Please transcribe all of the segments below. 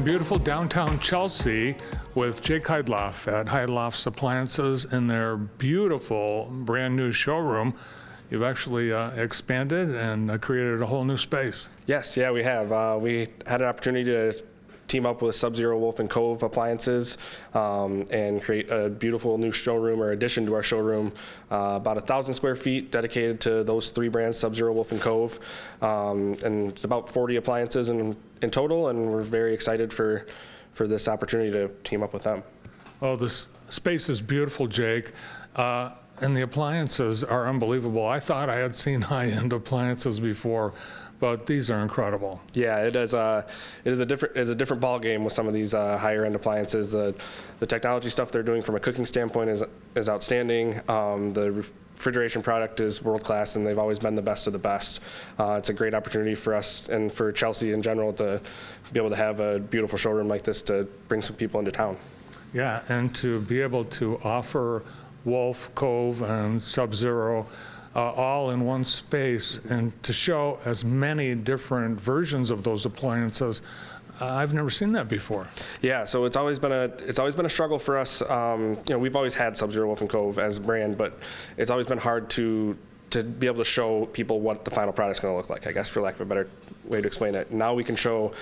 beautiful downtown Chelsea with Jake Heydlauff at Heydlauff's Appliances in their beautiful brand new showroom. You've actually expanded and created a whole new space. Yes, yeah, we have. We had an opportunity to team up with Sub-Zero Wolf and Cove Appliances and create a beautiful new showroom or addition to our showroom, about 1,000 square feet dedicated to those three brands, Sub-Zero Wolf and Cove. And it's about 40 appliances in total, and we're very excited for this opportunity to team up with them. Oh, this space is beautiful, Jake. And the appliances are unbelievable. I thought I had seen high-end appliances before, but these are incredible. Yeah, it is a different ball game with some of these higher end appliances. The technology stuff they're doing from a cooking standpoint is outstanding. The refrigeration product is world class, and they've always been the best of the best. It's a great opportunity for us and for Chelsea in general to be able to have a beautiful showroom like this to bring some people into town. Yeah, and to be able to offer Wolf, Cove, and Sub-Zero all in one space, and to show as many different versions of those appliances. I've never seen that before. Yeah, so it's always been a struggle for us. We've always had Sub-Zero Wolf and Cove as a brand, but it's always been hard to be able to show people what the final product's going to look like, I guess, for lack of a better way to explain it. Now we can show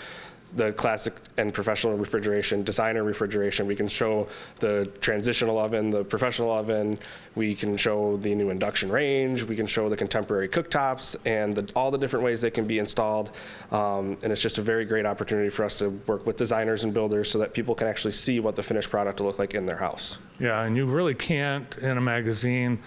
the classic and professional refrigeration, designer refrigeration. We can show the transitional oven, the professional oven. We can show the new induction range. We can show the contemporary cooktops and all the different ways they can be installed. And it's just a very great opportunity for us to work with designers and builders so that people can actually see what the finished product will look like in their house. Yeah, and you really can't in a magazine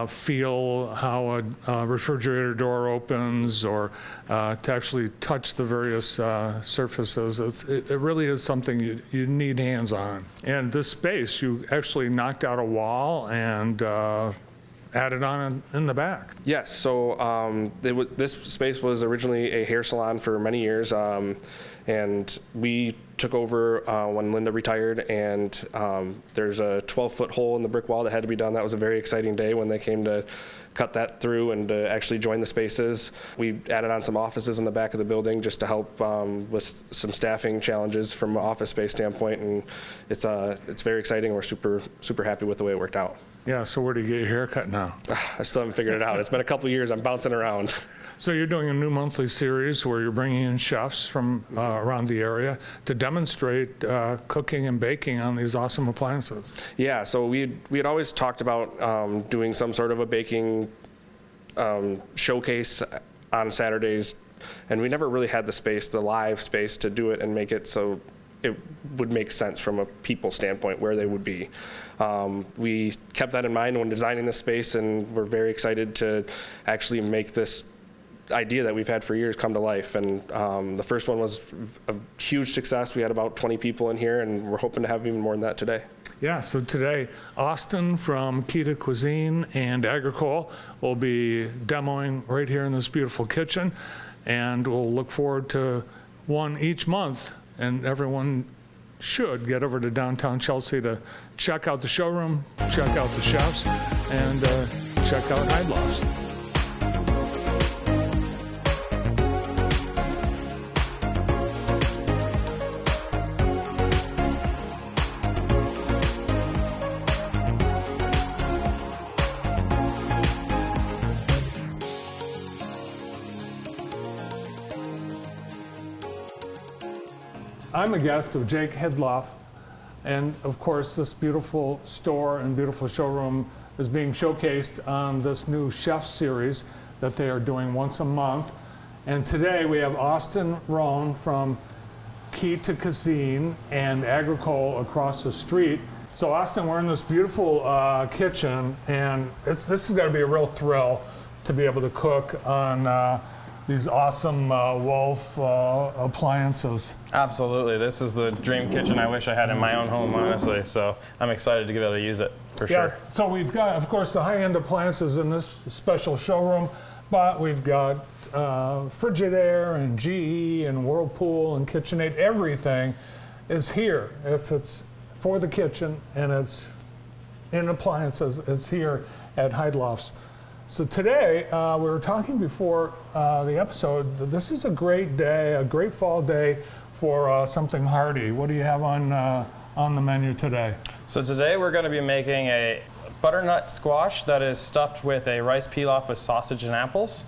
feel how a refrigerator door opens or to actually touch the various surfaces. It really is something you need hands on. And this space, you actually knocked out a wall and added on in the back. Yes, so this space was originally a hair salon for many years, and we took over when Linda retired, and there's a 12-foot hole in the brick wall that had to be done. That was a very exciting day when they came to cut that through and to actually join the spaces. We added on some offices in the back of the building just to help with some staffing challenges from an office space standpoint, and it's very exciting. We're super happy with the way it worked out. Yeah, so where do you get your hair cut now? I still haven't figured it out. It's been a couple of years. I'm bouncing around. So you're doing a new monthly series where you're bringing in chefs from around the area to demonstrate cooking and baking on these awesome appliances. Yeah, so we had always talked about doing some sort of a baking showcase on Saturdays, and we never really had the live space to do it and make it so it would make sense from a people standpoint where they would be. We kept that in mind when designing this space, and we're very excited to actually make this idea that we've had for years come to life. And the first one was a huge success. We had about 20 people in here, and we're hoping to have even more than that today. Yeah, so today, Austin from Kita Cuisine and Agricole will be demoing right here in this beautiful kitchen, and we'll look forward to one each month, and everyone should get over to downtown Chelsea to check out the showroom, check out the chefs, and check out Heydlauff's. I'm a guest of Jake Heydlauff, and of course this beautiful store and beautiful showroom is being showcased on this new chef series that they are doing once a month. And today we have Austin Rohn from Kita Cuisine and Agricole across the street. So Austin, we're in this beautiful kitchen, and this is going to be a real thrill to be able to cook on these awesome Wolf appliances. Absolutely. This is the dream kitchen I wish I had in my own home, honestly. So I'm excited to be able to use it, for sure. So we've got, of course, the high-end appliances in this special showroom, but we've got Frigidaire and GE and Whirlpool and KitchenAid. Everything is here. If it's for the kitchen and it's in appliances, it's here at Heydlauff's. So today, we were talking before the episode, this is a great day, a great fall day for something hearty. What do you have on the menu today? So today we're going to be making a butternut squash that is stuffed with a rice pilaf with sausage and apples.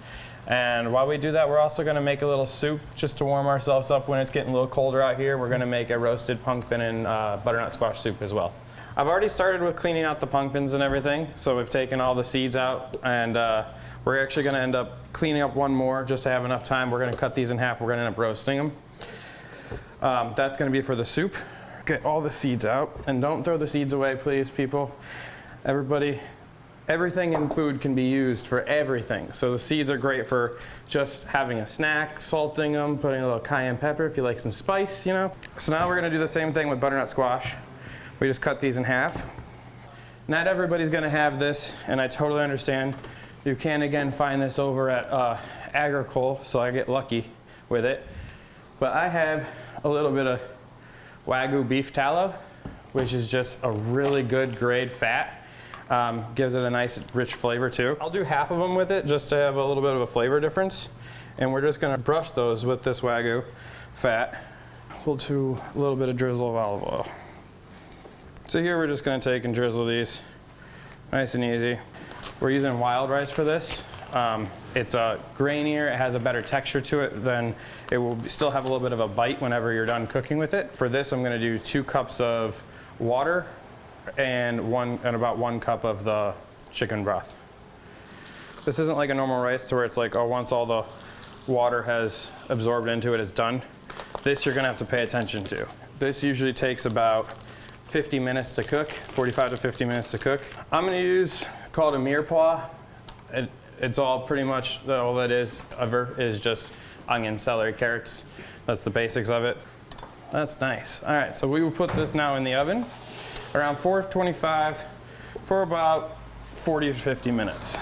And while we do that, we're also going to make a little soup just to warm ourselves up when it's getting a little colder out here. We're going to make a roasted punk bean and butternut squash soup as well. I've already started with cleaning out the punk beans and everything. So we've taken all the seeds out, and we're actually going to end up cleaning up one more just to have enough time. We're going to cut these in half. We're going to end up roasting them. That's going to be for the soup. Get all the seeds out, and don't throw the seeds away, please, people. Everything in food can be used for everything. So the seeds are great for just having a snack, salting them, putting a little cayenne pepper if you like some spice, you know. So now we're going to do the same thing with butternut squash. We just cut these in half. Not everybody's going to have this, and I totally understand. You can, again, find this over at Agricole, so I get lucky with it. But I have a little bit of Wagyu beef tallow, which is just a really good grade fat. Gives it a nice rich flavor too. I'll do half of them with it just to have a little bit of a flavor difference. And we're just going to brush those with this Wagyu fat. We'll do a little bit of drizzle of olive oil. So here we're just going to take and drizzle these nice and easy. We're using wild rice for this. It's grainier, it has a better texture to it, then it will still have a little bit of a bite whenever you're done cooking with it. For this, I'm going to do 2 cups of water and about 1 cup of the chicken broth. This isn't like a normal rice to where it's like, oh, once all the water has absorbed into it, it's done. This you're going to have to pay attention to. This usually takes about 50 minutes to cook, 45 to 50 minutes to cook. I'm going to use, called a mirepoix. It's all pretty much, all that is just onion, celery, carrots. That's the basics of it. That's nice. All right, so we will put this now in the oven around 425 for about 40 to 50 minutes.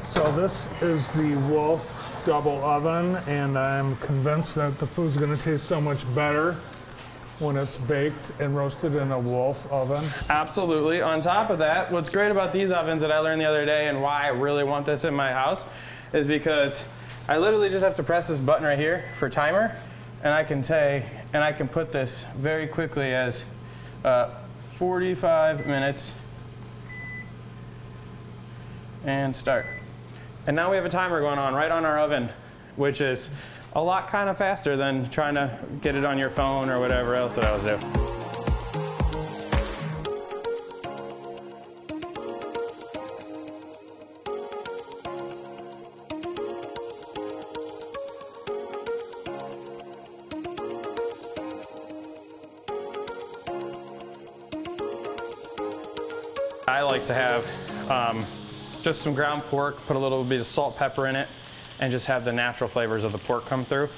So this is the Wolf double oven, and I'm convinced that the food's going to taste so much better when it's baked and roasted in a Wolf oven. Absolutely. On top of that, what's great about these ovens that I learned the other day and why I really want this in my house is because I literally just have to press this button right here for timer, and I can put this very quickly as 45 minutes and start. And now we have a timer going on right on our oven, which is a lot kind of faster than trying to get it on your phone or whatever else that I was doing. I like to have just some ground pork, put a little bit of salt, pepper in it, and just have the natural flavors of the pork come through.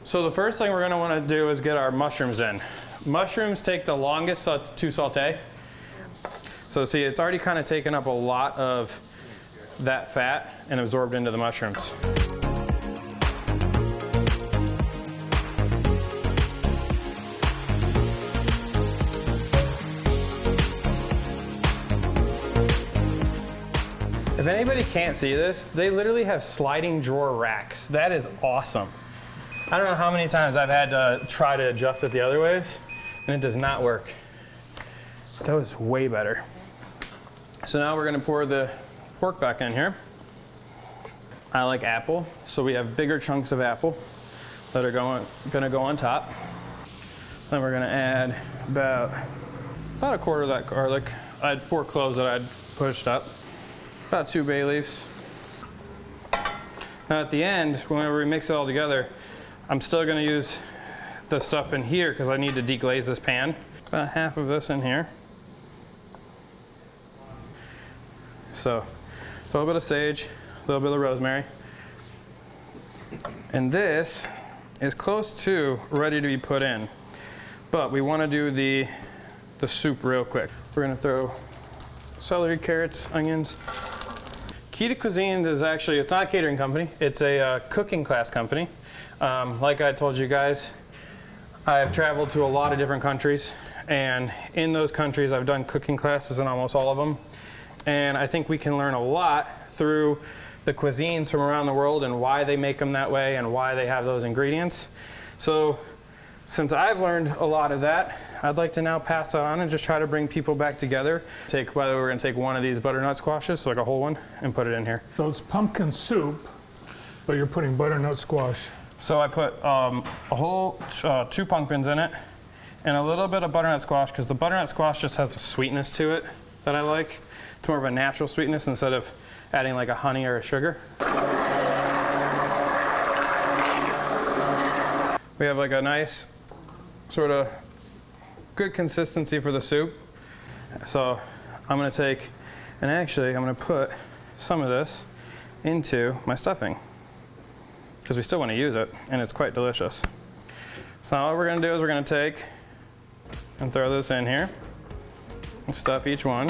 So the first thing we're going to want to do is get our mushrooms in. Mushrooms take the longest to saute. So see, it's already kind of taken up a lot of that fat and absorbed into the mushrooms. If anybody can't see this, they literally have sliding drawer racks. That is awesome. I don't know how many times I've had to try to adjust it the other ways, and it does not work. That was way better. So now we're gonna pour the pork back in here. I like apple, so we have bigger chunks of apple that are gonna go on top. Then we're gonna add about a quarter of that garlic. I had 4 cloves that I'd pushed up. About 2 bay leaves. Now at the end, whenever we mix it all together, I'm still going to use the stuff in here because I need to deglaze this pan. About half of this in here. So a little bit of sage, a little bit of rosemary. And this is close to ready to be put in. But we want to do the soup real quick. We're going to throw celery, carrots, onions. Kita Cuisine is actually, it's not a catering company, it's a cooking class company. Like I told you guys, I've traveled to a lot of different countries, and in those countries I've done cooking classes in almost all of them. And I think we can learn a lot through the cuisines from around the world and why they make them that way and why they have those ingredients. So since I've learned a lot of that, I'd like to now pass that on and just try to bring people back together. By the way, we're gonna take one of these butternut squashes, so like a whole one, and put it in here. So it's pumpkin soup, but you're putting butternut squash. So I put a whole 2 pumpkins in it and a little bit of butternut squash, because the butternut squash just has a sweetness to it that I like. It's more of a natural sweetness instead of adding like a honey or a sugar. We have like a nice sort of good consistency for the soup. So I'm gonna take, and actually I'm gonna put some of this into my stuffing, because we still want to use it and it's quite delicious. So now what we're gonna do is we're gonna take and throw this in here and stuff each one.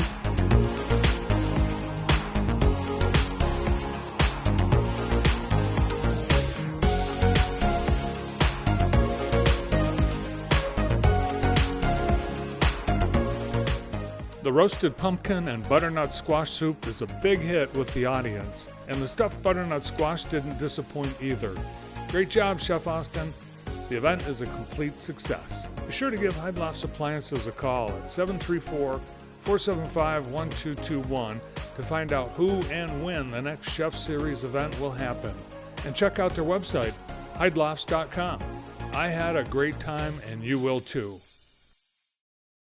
The roasted pumpkin and butternut squash soup is a big hit with the audience, and the stuffed butternut squash didn't disappoint either. Great job, Chef Austin. The event is a complete success. Be sure to give Heydlauff's Appliances a call at 734-475-1221 to find out who and when the next Chef Series event will happen. And check out their website, heydlauffs.com. I had a great time, and you will too.